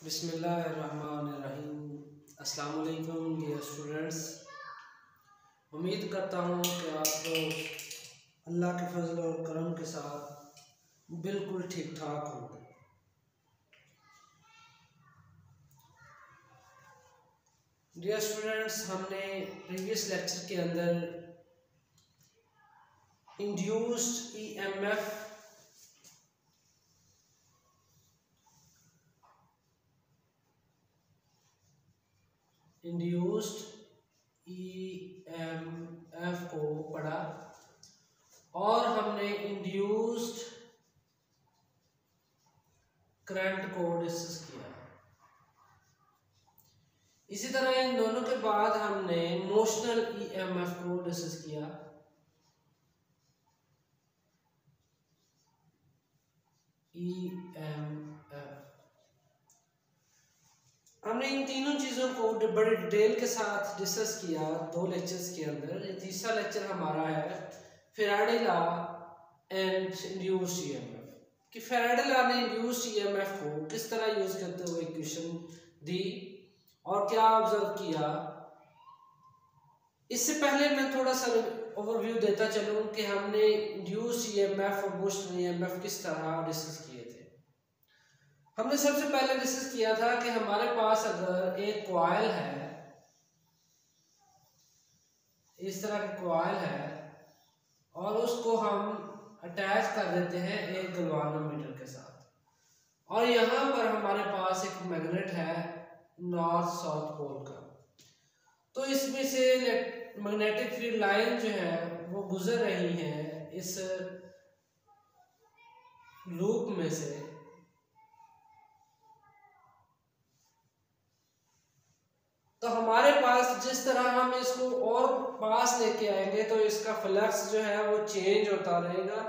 बिस्मिल्लाहिर्रहमानिर्रहीम। अस्सलाम वालेकुम डियर स्टूडेंट्स। उम्मीद करता हूँ कि आप लोग अल्लाह के फजल और करम के साथ बिल्कुल ठीक ठाक होंगे। डियर स्टूडेंट्स, हमने प्रीवियस लेक्चर के अंदर इंड्यूस्ड ईएमएफ को पढ़ा और हमने इंड्यूस्ड करंट को डिस्कस किया। इसी तरह इन दोनों के बाद हमने मोशनल ईएमएफ को डिस्कस किया। हमने इन तीनों चीज़ों को बड़े डिटेल के साथ डिस्कस किया 2 लेक्चर्स के अंदर। ये तीसरा लेक्चर हमारा है Faraday law and induced EMF कि फैराडे लॉ ने इंड्यूस्ड ईएमएफ को किस तरह यूज करते हुए इक्वेशन दी और क्या ऑब्जर्व किया। इससे पहले मैं थोड़ा सा ओवरव्यू देता चलूं कि हमने इंड्यूस्ड ईएमएफ और मोशनल ईएमएफ किस तरह डिस्कस किए थे। हमने सबसे पहले डिस्कस किया था कि हमारे पास अगर एक कॉइल है, इस तरह की कॉइल है और उसको हम अटैच कर देते हैं एक गैल्वानोमीटर के साथ और यहाँ पर हमारे पास एक मैग्नेट है नॉर्थ साउथ पोल का, तो इसमें से मैग्नेटिक फील्ड लाइन जो है वो गुजर रही है इस लूप में से। तो हमारे पास जिस तरह हम इसको और पास लेके आएंगे तो इसका फ्लक्स जो है वो चेंज होता रहेगा।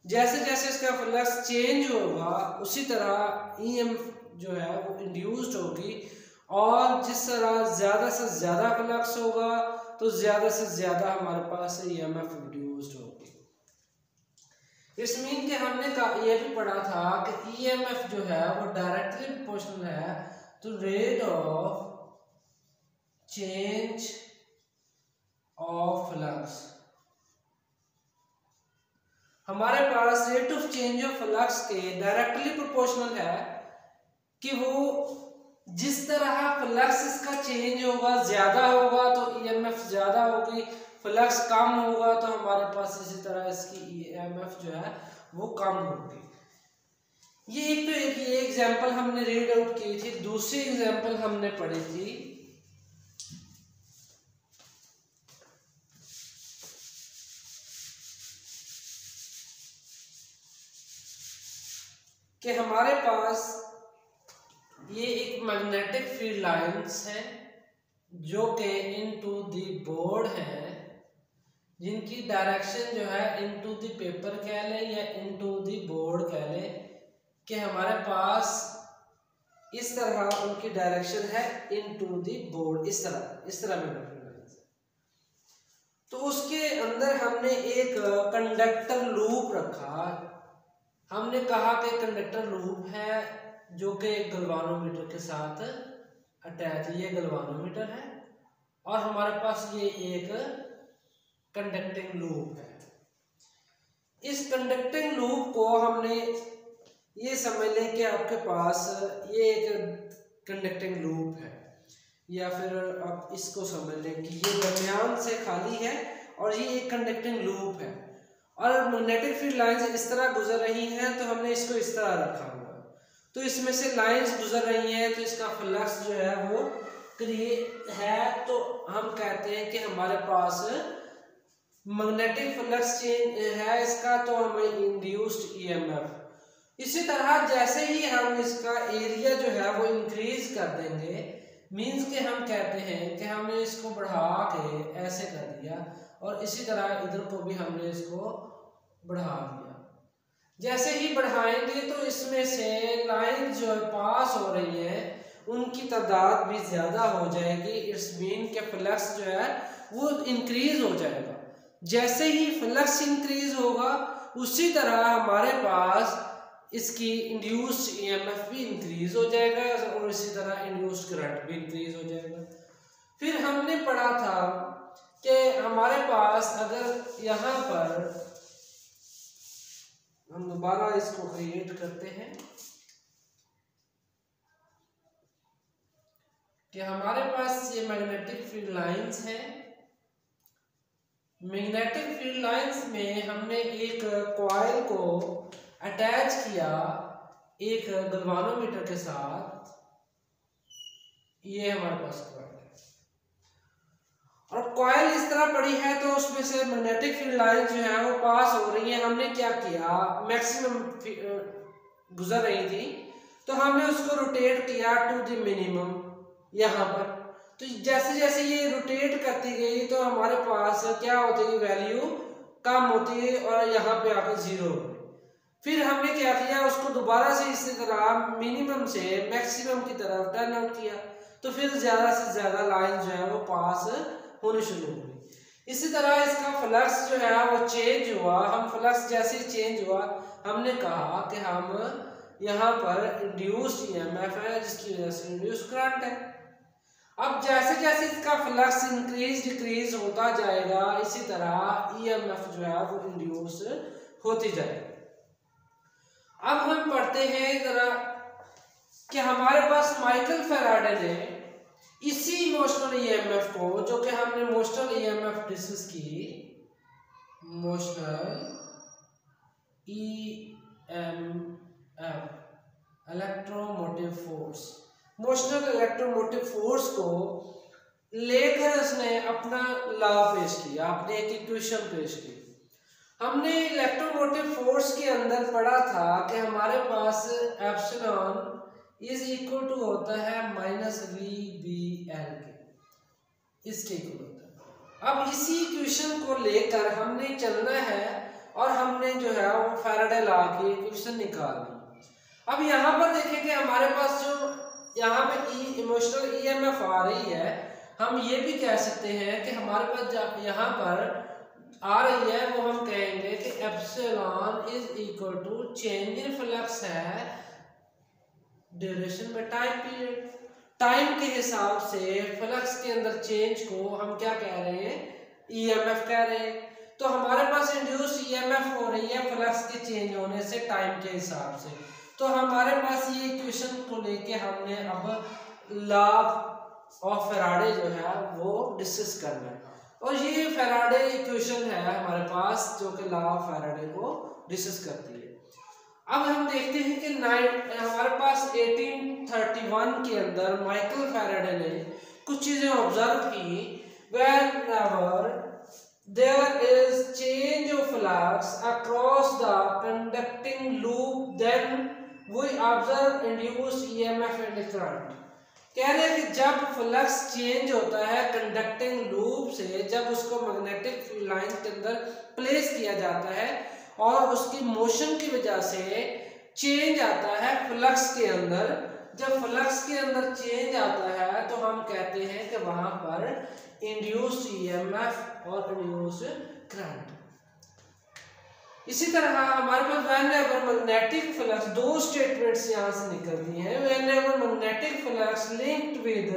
जैसे जैसे इसका फ्लक्स चेंज होगा उसी तरह ईएमएफ जो है वो इंड्यूस्ड होगी और जिस तरह ज़्यादा से ज़्यादा फ्लक्स होगा तो ज़्यादा से ज़्यादा हमारे पास ईएमएफ इंड्यूस्ड होगी। इस मीन के हमने ये भी पढ़ा था कि ईएमएफ जो है वो डायरेक्टली प्रोपोर्शनल है to rate of change of flux. हमारे पास rate of change of flux के डायरेक्टली प्रोपोर्शनल है कि वो जिस तरह फ्लक्स इसका चेंज होगा ज्यादा होगा तो ईएमएफ ज्यादा होगी, फ्लक्स कम होगा तो हमारे पास इसी तरह इसकी ईएमएफ जो है वो कम होगी। ये एक एग्जांपल हमने रीड आउट की थी। दूसरी एग्जांपल हमने पढ़ी थी कि हमारे पास ये एक मैग्नेटिक फील्ड लाइंस है जो कि इनटू द बोर्ड है, जिनकी डायरेक्शन जो है इनटू द पेपर कह ले या इनटू द बोर्ड कह ले कि हमारे पास इस तरह उनकी डायरेक्शन है इनटू द बोर्ड। इस तरह मैग्नेटिक लाइंस। तो उसके अंदर हमने एक कंडक्टर लूप रखा। हमने कहा कि कंडक्टर लूप है जो कि गैल्वानोमीटर के साथ अटैच, ये गैल्वानोमीटर है और हमारे पास ये एक कंडक्टिंग लूप है। इस कंडक्टिंग लूप को हमने ये समझ लें कि आपके पास ये एक कंडक्टिंग लूप है या फिर आप इसको समझ लें कि ये दरमियान से खाली है और ये एक कंडक्टिंग लूप है और मैग्नेटिक फील्ड लाइंस इस तरह गुजर रही हैं तो हमने इसको इस तरह रखा हुआ है। तो इसमें से लाइंस गुजर रही हैं तो इसका फ्लक्स जो है वो क्रिएट है, तो हम कहते हैं कि हमारे पास मैग्नेटिक फ्लक्स चेंज है इसका, तो हमें इंड्यूस्ड ईएमएफ। इसी तरह जैसे ही हम इसका एरिया जो है वो इंक्रीज कर देंगे, मींस के हम कहते हैं कि हमने इसको बढ़ा के ऐसे कर दिया और इसी तरह इधर को भी हमने इसको बढ़ा दिया। जैसे ही बढ़ाएंगे तो इसमें से लाइन जो पास हो रही है उनकी तादाद भी ज्यादा हो जाएगी। इट्स मीन के फ्लक्स जो है वो इंक्रीज हो जाएगा। जैसे ही फ्लक्स इंक्रीज होगा उसी तरह हमारे पास इसकी इंड्यूस्ड ईएमएफ भी इंक्रीज हो जाएगा और इसी तरह इंड्यूस्ड करंट भी इंक्रीज हो जाएगा। फिर हमने पढ़ा था कि हमारे पास अगर यहाँ पर हम दोबारा इसको क्रिएट करते हैं कि हमारे पास ये मैग्नेटिक फील्ड लाइंस हैं। मैग्नेटिक फील्ड लाइंस में हमने एक कॉइल को अटैच किया एक गैल्वानोमीटर के साथ। ये हमारे पास कॉइल है और कॉइल इस तरह पड़ी है तो उसमें से मैग्नेटिक फील्ड लाइन जो है वो पास हो रही है। हमने क्या किया, मैक्सिमम गुजर रही थी तो हमने उसको रोटेट किया टू द मिनिमम यहाँ पर। तो जैसे जैसे ये रोटेट करती गई तो हमारे पास क्या होती है, वैल्यू कम होती है और यहाँ पे आकर जीरो हो गई। फिर हमने क्या किया, उसको दोबारा से इसी तरह मिनिमम से मैक्सिमम की तरफ टर्न आउट किया तो फिर ज्यादा से ज्यादा लाइन जो है वो पास होनी शुरू हो गई। इसी तरह इसका फ्लक्स जो है वो चेंज हुआ। हम फ्लक्स जैसे चेंज हुआ हमने कहा कि हम यहाँ पर इंड्यूस्ड ईएमएफ है जिसकी वजह से इंड्यूस्ड करंट है। अब जैसे जैसे इसका फ्लक्स इंक्रीज डिक्रीज होता जाएगा इसी तरह ईएमएफ जो है वो इंड्यूस होती जाएगी। अब हम पढ़ते हैं जरा कि हमारे पास माइकल फैराडे ने इसी मोशनल ईएमएफ को, जो कि हमने मोशनल ईएमएफ डिस्कस की, motional EMF electromotive force, motional electromotive force को लेकर उसने अपना लॉ पेश किया, अपने एक इक्वेशन पेश की। हमने इलेक्ट्रोमोटिव फोर्स के अंदर पढ़ा था कि हमारे पास एप्सिलॉन इज इक्वल टू होता है माइनस VBL के, इसके इक्वल होता है। अब इसी इक्वेशन को लेकर हमने चलना है और हमने जो है वो फैराडे लॉ की इक्वेशन निकालनी। अब यहाँ पर देखें कि हमारे पास जो यहाँ पे इमोशनल ईएमएफ आ रही है, हम ये भी कह सकते हैं कि हमारे पास यहाँ पर आ रही है वो हम कहेंगे कि epsilon is equal to change in flux है ड्यूरेशन में टाइम पीरियड। टाइम के हिसाब से फ्लक्स के अंदर चेंज को हम क्या कह रहे हैं, ईएमएफ कह रहे हैं। तो हमारे पास इंड्यूस ईएमएफ हो रही है फ्लक्स के चेंज होने से टाइम के हिसाब से। तो हमारे पास ये इक्वेशन को लेके हमने अब लॉ ऑफ फैराडे जो है वो डिस्कस करना है और ये फैराडे इक्वेशन है हमारे पास जो कि लॉ ऑफ फैराडे को डिस्कस करती है। अब हम देखते हैं कि हमारे पास 1831 के अंदर माइकल फैराडे ने कुछ चीजें ऑब्जर्व की। Whenever there is change of flux across the conducting loop then we observe induced EMF and current. कह रहे हैं कि जब फ्लक्स चेंज होता है कंडक्टिंग लूप से, जब उसको मैग्नेटिक फील्ड लाइन के अंदर प्लेस किया जाता है और उसकी मोशन की वजह से चेंज आता है फ्लक्स के अंदर, जब फ्लक्स के अंदर चेंज आता है तो हम कहते हैं कि वहां पर इंड्यूस्ड ईएमएफ और इंड्यूस्ड करंट। इसी तरह हमारे पास व्हेनेवर मैग्नेटिक फ्लक्स, दो स्टेटमेंट्स यहां से निकलती हैं। Whenever magnetic flux linked with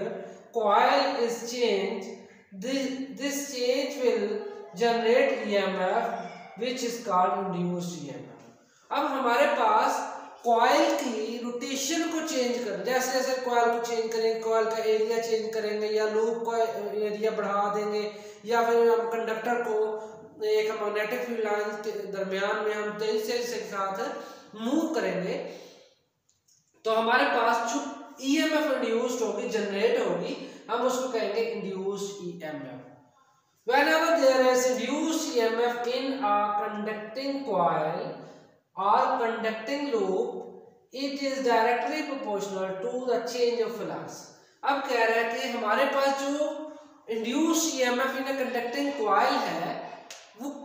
coil is change, this change will generate EMF which is called induced EMF. अब हमारे पास कॉइल की रोटेशन को चेंज कर, जैसे जैसे कॉइल को चेंज करेंगे, कॉइल का एरिया चेंज करेंगे या लूप का एरिया बढ़ा देंगे या फिर हम कंडक्टर को एक मैग्नेटिक फील्ड लाइन के दरमियान में हम तेज से साथ मूव करेंगे तो हमारे पास जो ईएमएफ इंड्यूस्ड होगी, जनरेट होगी, हम उसको कहेंगे induced EMF. Whenever there is induced EMF in a conducting coil or conducting loop, it is directly proportional to the change of flux. अब कह रहा है कि हमारे पास जो induced EMF in a conducting coil है वो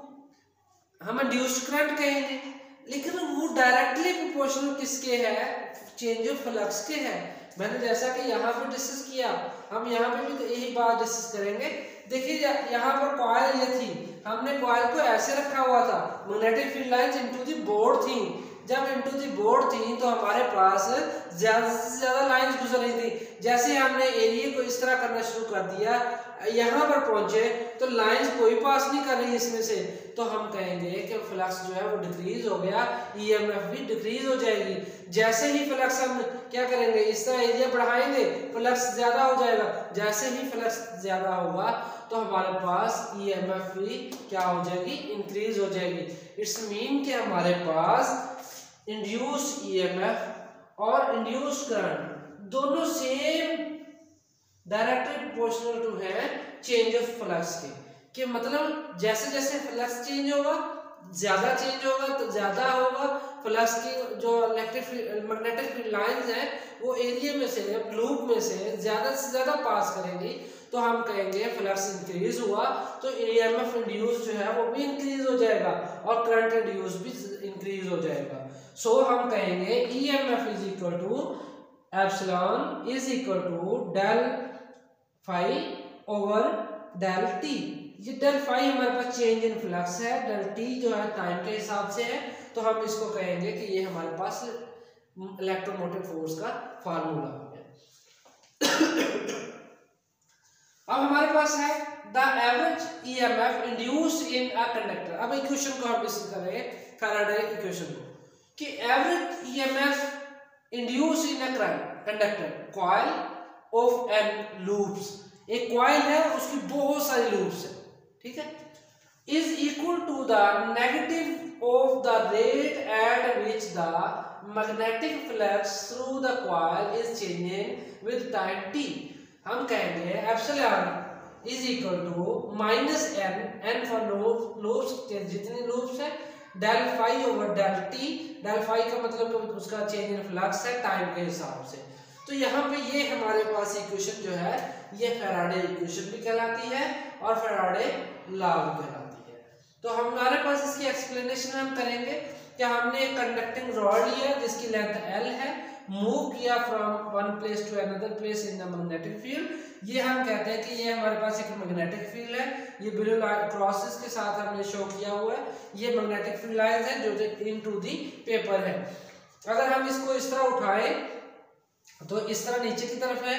हम induced current कहेंगे, लेकिन वो डायरेक्टली प्रोपोर्शनल किसके है, चेंज ऑफ फ्लक्स के है। मैंने जैसा कि यहाँ पे डिस्कस किया, हम यहाँ पे भी तो यही बात डिस्कस करेंगे। देखिए यहाँ पर कॉइल ये थी, हमने कॉइल को ऐसे रखा हुआ था, magnetic field lines into the board थी। जब इनटू दी बोर्ड थी तो हमारे पास ज्यादा से ज्यादा लाइंस गुजर रही थी। जैसे हमने एरिया को इस तरह करना शुरू कर दिया, यहाँ पर पहुंचे तो लाइंस कोई पास नहीं कर रही इसमें से, तो हम कहेंगे कि फ्लक्स जो है वो डिक्रीज हो गया, ईएमएफ भी डिक्रीज हो जाएगी। जैसे ही फ्लक्स हम क्या करेंगे, इस तरह एरिया बढ़ाएंगे, फ्लक्स ज्यादा हो जाएगा। जैसे ही फ्लक्स ज्यादा होगा तो हमारे पास ईएमएफ भी क्या हो जाएगी, इंक्रीज हो जाएगी। इट्स मीन कि हमारे पास इंड्यूस्ड ईएमएफ और इंड्यूस्ड करंट दोनों सेम डायरेक्टली प्रोपोर्शनल टू है चेंज ऑफ फ्लक्स के मतलब जैसे जैसे फ्लक्स चेंज होगा, ज्यादा चेंज होगा तो ज्यादा होगा फ्लक्स की जो इलेक्ट्रिक मैग्नेटिक फील्ड लाइंस है वो एरिया में से, लूप में से ज्यादा पास करेंगी, तो हम कहेंगे फ्लक्स इंक्रीज हुआ तो ईएमएफ इंड्यूस जो है वो भी इंक्रीज हो जाएगा और करंट इंड्यूस भी इंक्रीज हो जाएगा। सो हम कहेंगे EMF is equal to epsilon is equal to del phi over del t. ये डेल फाई हमारे पास चेंज इन फ्लक्स है, डेल टी जो है टाइम के हिसाब से है, तो हम इसको कहेंगे कि ये हमारे पास इलेक्ट्रोमोटिव फोर्स का फार्मूला हो गया। अब हमारे पास है the average EMF induced in a conductor. अब इक्वेशन को हम डिस्कस करेंगे, फैराडे इक्वेशन को, कि average EMF induced in a conductor coil of N loops. एक कॉइल है उसकी बहुत सारी लूप्स है, ठीक है, is equal to the negative of the rate at which the magnetic flux through the coil is changing with time t. हम कहेंगे epsilon is equal to minus N, N for loops जितनी loops है, del phi over del t. Del phi का मतलब उसका change in flux है time के हिसाब से। तो यहाँ पे ये हमारे पास इक्वेशन जो है ये फैराडे इक्वेशन भी कहलाती है और फैराडे लॉ भी कहलाती है। तो हमारे पास इसकी एक्सप्लेनेशन हम करेंगे कि हमने एक कंडक्टिंग रॉड लिया जिसकी लेंथ L है, मूव किया from one place to another place in the magnetic field. ये हम कहते हैं कि ये हमारे पास एक मैग्नेटिक फील्ड है, ये ब्लू क्रॉसेस के साथ हमने शो किया हुआ है, ये मैग्नेटिक फील्ड लाइंस है जो इनटू दी पेपर है। अगर हम इसको इस तरह उठाएं तो इस तरह नीचे की तरफ है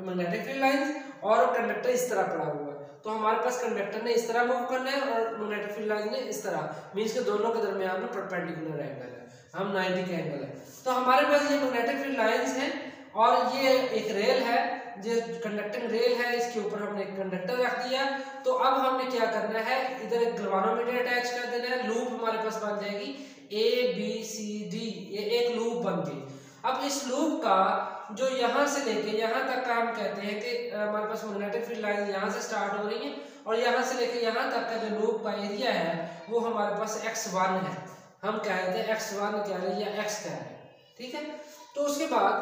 मैग्नेटिक फील्ड लाइंस और कंडक्टर इस तरह पड़ा हुआ है, तो हमारे पास कंडक्टर ने इस तरह मूव करना है और मैग्नेटिक फील्ड लाइन ने इस तरह, मींस के दोनों के दरमियान में परपेंडिकुलर एंगल है, हम 90 का एंगल है। तो हमारे पास ये मैग्नेटिक फील्ड लाइंस हैं और ये एक रेल है जो कंडक्टिंग रेल है, इसके ऊपर हमने एक कंडक्टर रख दिया। तो अब हमने क्या करना है, इधर एक गैल्वानोमीटर अटैच कर देना है, लूप हमारे पास बन जाएगी ABCD, ये एक लूप बन गई। अब इस लूप का जो यहाँ से लेके यहाँ तक का हम कहते हैं कि हमारे पास मैग्नेटिक फील्ड लाइन यहाँ से स्टार्ट हो रही है और यहाँ से लेके यहाँ तक का जो लूप का एरिया है वो हमारे पास x1 है, हम कहते हैं x1 कह रहे हैं या x कह रहे हैं, ठीक है। तो उसके बाद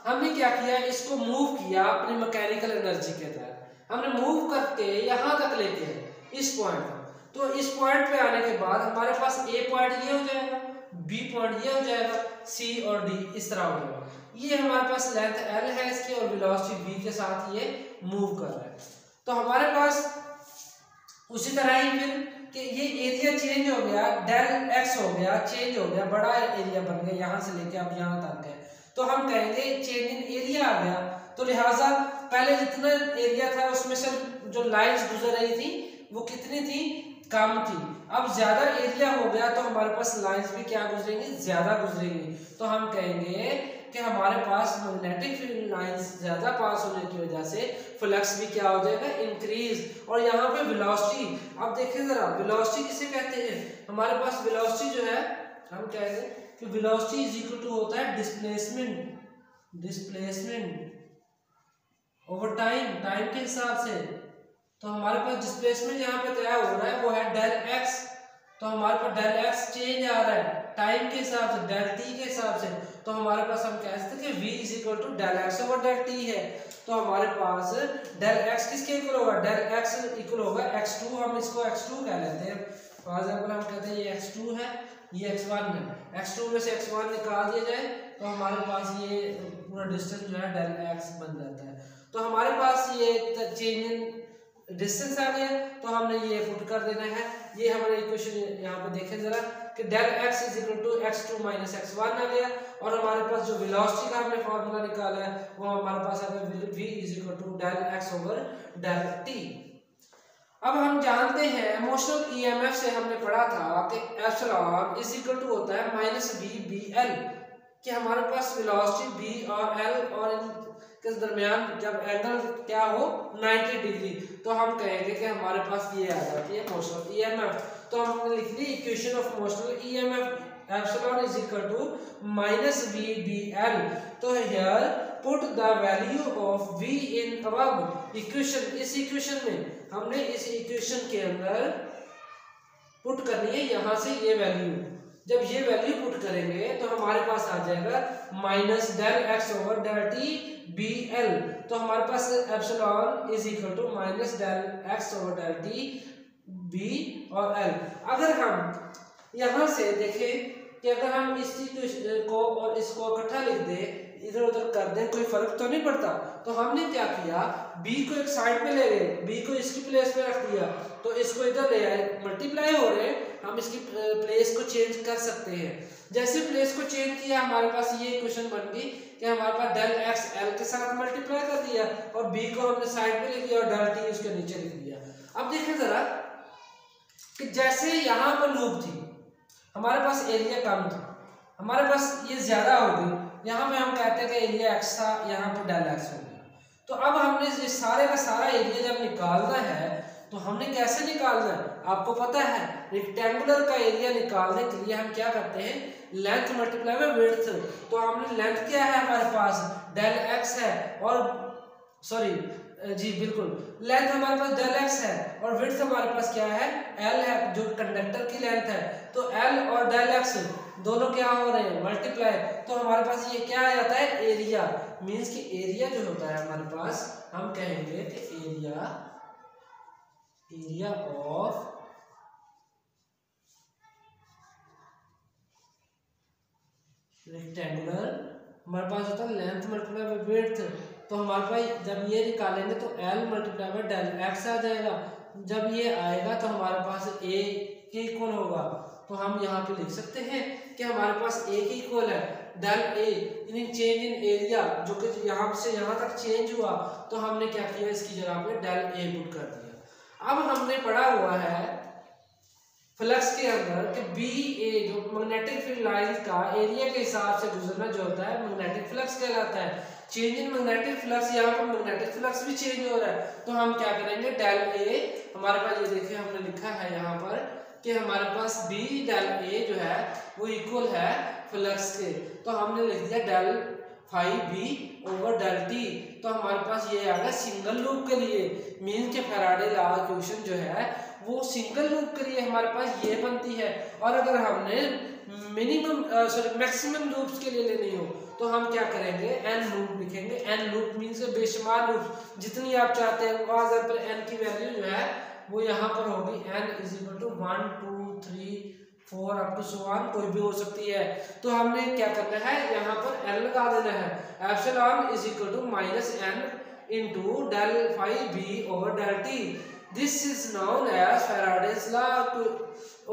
हमने क्या किया, इसको मूव किया अपनी मैकेनिकल एनर्जी के तहत, हमने मूव करके यहाँ तक लेके इस पॉइंट तक। तो इस पॉइंट पे आने के बाद हमारे पास A पॉइंट ये हो जाएगा, B पॉइंट ये हो जाएगा, C और D इस तरह हो जाएगा। ये हमारे पास लेंथ L है इसकी और वेलोसिटी V के साथ ये मूव कर रहा है। तो हमारे पास उसी तरह ही फिर कि ये एरिया चेंज हो गया, डेल x हो गया, चेंज हो गया, बड़ा एरिया बन गया, यहाँ से लेके अब यहाँ तक है, तो हम कहेंगे चेंज इन एरिया आ गया। तो लिहाजा पहले जितना एरिया था उसमें से जो लाइंस गुजर रही थी वो कितनी थी, कम थी। अब ज्यादा एरिया हो गया तो हमारे पास लाइंस भी क्या गुजरेंगी, ज्यादा गुजरेंगी। तो हम कहेंगे कि हमारे पास मैग्नेटिक फील्ड लाइंस ज्यादा पास होने की वजह से फ्लक्स भी क्या हो जाएगा, इंक्रीज। और यहाँ पे वेलोसिटी, अब देखिए जरा वेलोसिटी किसे कहते हैं, हमारे पास वेलोसिटी जो है हम कहेंगे कि वेलोसिटी इज इक्वल टू होता है डिस्प्लेसमेंट ओवर टाइम, टाइम के हिसाब से। तो हमारे पास डिस्प्लेसमेंट यहाँ पे तय हो रहा है वो है डेल x, तो हमारे पास डेल x चेंज आ रहा है टाइम के हिसाब से, डेल t के हिसाब से। तो हमारे पास हम कह सकते हैं कि v is equal to del x over del t है। तो हमारे पास डेल x किसके इक्वल होगा, डेल x इक्वल होगा x2, हम इसको x2 कह लेते हैं। फॉर एग्जांपल हम कहते हैं ये x2 है, ये x1 है, x2 में से x1 निकाल दिया जाए तो हमारे पास ये पूरा डिस्टेंस जो है डेल x बन जाता है। तो हमारे पास ये चेंज इन डिस्टेंस आ गया, तो हमने ये पुट कर देना है। ये हमारे इक्वेशन यहाँ पे देखें जरा, कि del x is equal to x2 minus x1 आ गया, और हमारे पास जो वेलोसिटी का हमने फार्मूला निकाला है वो हमारे पास आ गया v is equal to del x over del t। अब हम जानते हैं इमोशनल ईएमएफ से हमने पढ़ा था कि एप्सिलॉन इज इक्वल टू होता है माइनस बी बी एल, कि हमारे पास वेलोसिटी v और l और इनके दरमियान जब एंगल क्या हो 90 डिग्री, तो हम कहेंगे कि हमारे पास ये आ जाती है मोशनल ईएमएफ। तो हमने लिख ली equation of motional EMF epsilon is equal to minus v b l। तो here put the value of v in above equation, इस इक्वेशन में हमने इस इक्वेशन के अंदर पुट करनी है यहाँ से ये वैल्यू। जब ये वैल्यू पुट करेंगे तो हमारे पास आ जाएगा minus del x over del t B L. तो हमारे पास epsilon is equal to minus del x over del t B और एल। अगर हम यहाँ से देखें कि अगर हम इस को और इसको इकट्ठा लिख दें, इधर उधर कर दें, कोई फर्क तो नहीं पड़ता। तो हमने क्या किया, b को एक साइड पे ले गए, b को इसकी प्लेस पे रख दिया, तो इसको इधर ले आए, मल्टीप्लाई हो रहे, हम इसकी प्लेस को चेंज कर सकते हैं। जैसे प्लेस को चेंज किया हमारे पास ये इक्वेशन बन गई कि हमारे पास डेल एक्स एल के साथ मल्टीप्लाई कर दिया और b को हमने साइड पे लिख दिया और डेल टी उसके नीचे लिख दिया। अब देखें जरा कि जैसे यहाँ पर लूप थी, हमारे पास एरिया कम था, हमारे पास ये ज्यादा हो गई, यहाँ पे हम कहते हैं कि एरिया एक्स था, यहाँ पे डेल एक्स हो गया। तो अब हमने ये सारे का सारा एरिया जब निकालना है तो हमने कैसे निकालना है, आपको पता है रेक्टेंगुलर का एरिया निकालने के लिए हम क्या करते हैं, लेंथ मल्टीप्लाई बाय विड्थ। तो हमने लेंथ क्या है हमारे पास डेल एक्स है, और सॉरी जी बिल्कुल लेंथ हमारे पास डेल एक्स है और विड्थ हमारे पास क्या है एल है, जो कंडक्टर की लेंथ है। तो एल और डेल एक्स दोनों क्या हो रहे हैं मल्टीप्लाई, तो हमारे पास ये क्या आ जाता है एरिया। मींस कि एरिया जो होता है हमारे पास, हम कहेंगे कि एरिया ऑफ रेक्टेंगुलर हमारे पास होता है लेंथ मल्टीप्लाई बाय विड्थ। तो हमारे पास जब ये निकालेंगे तो L multiply by del x आ जाएगा। जब ये आएगा तो हमारे पास ए के इक्वल होगा। तो हम यहाँ पे लिख सकते हैं कि हमारे पास ए के इक्वल है del A in change in area, जो कि यहाँ से यहाँ तक चेंज हुआ, तो हमने क्या किया इसकी जगह पे डेल ए पुट कर दिया। अब हमने पढ़ा हुआ है फ्लक्स के अंदर कि बी ए जो मैग्नेटिक फील्ड लाइन का एरिया के हिसाब से गुजरना जो होता है मैग्नेटिक फ्लक्स कहलाता है। चेंज इन मैग्नेटिक फ्लक्स, यहाँ पर मैग्नेटिक फ्लक्स भी चेंज हो रहा है, तो हम क्या करेंगे डेल ए, हमारे पास ये देखिए हमने लिखा है यहाँ पर कि हमारे पास बी डेल ए जो है वो इक्वल है फ्लक्स के, तो हमने लिख दिया del phi B over del t. तो हमारे पास ये आ गया सिंगल लूप के लिए, मीन के फैराडे लॉ इक्वेशन जो है वो सिंगल लूप के लिए हमारे पास ये बनती है। और अगर हमने मिनिमम मैक्सिमम लूप्स के लिए लेनी हो तो हम क्या करेंगे एन लूप लिखेंगे। एन लूप मीन्स बेशुमार लूप, जितनी आप चाहते हैं वहां पर एन की वैल्यू जो है वो यहाँ पर होगी N is equal to 1 2 3 4 up to so on, कोई भी हो सकती है। तो हमने क्या करना है यहाँ पर एन लगा देना है। Epsilon is equal to minus N into del phi B over del t. This is known as Faraday's law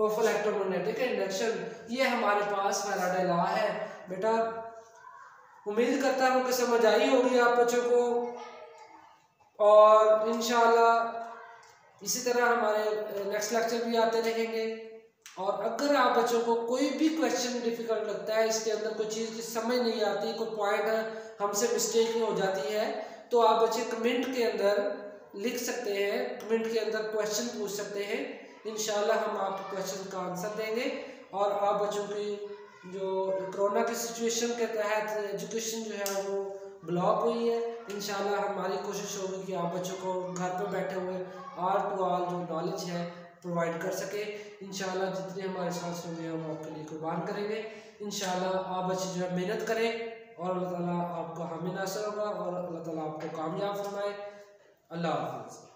of electromagnetic induction. ये हमारे पास फैराडे लॉ है। बेटा उम्मीद करता हूँ कि समझ आई होगी आप बच्चों को, और इंशाल्लाह इसी तरह हमारे नेक्स्ट लेक्चर भी आते रहेंगे। और अगर आप बच्चों को कोई भी क्वेश्चन डिफिकल्ट लगता है, इसके अंदर कोई चीज़ की समझ नहीं आती, कोई पॉइंट हमसे मिस्टेक हो जाती है, तो आप बच्चे कमेंट के अंदर लिख सकते हैं, कमेंट के अंदर क्वेश्चन पूछ सकते हैं। इंशाल्लाह हम आपके क्वेश्चन का आंसर देंगे। और आप बच्चों की जो कोरोना की सिचुएशन के तहत एजुकेशन जो है वो ब्लॉक हुई है, इंशाल्लाह हमारी कोशिश होगी कि आप बच्चों को घर पर बैठे हुए ऑल टू ऑल जो नॉलेज है प्रोवाइड कर सके। इंशाल्लाह जितनी हमारे साथ होंगे हम आपके लिए कुर्बान करेंगे। इंशाल्लाह आप बच्चे जो है मेहनत करें और अल्लाह ताला आपका हामी नासर होगा और अल्लाह ताला आपको कामयाब फरमाए। अल्लाह हाफ़िज़।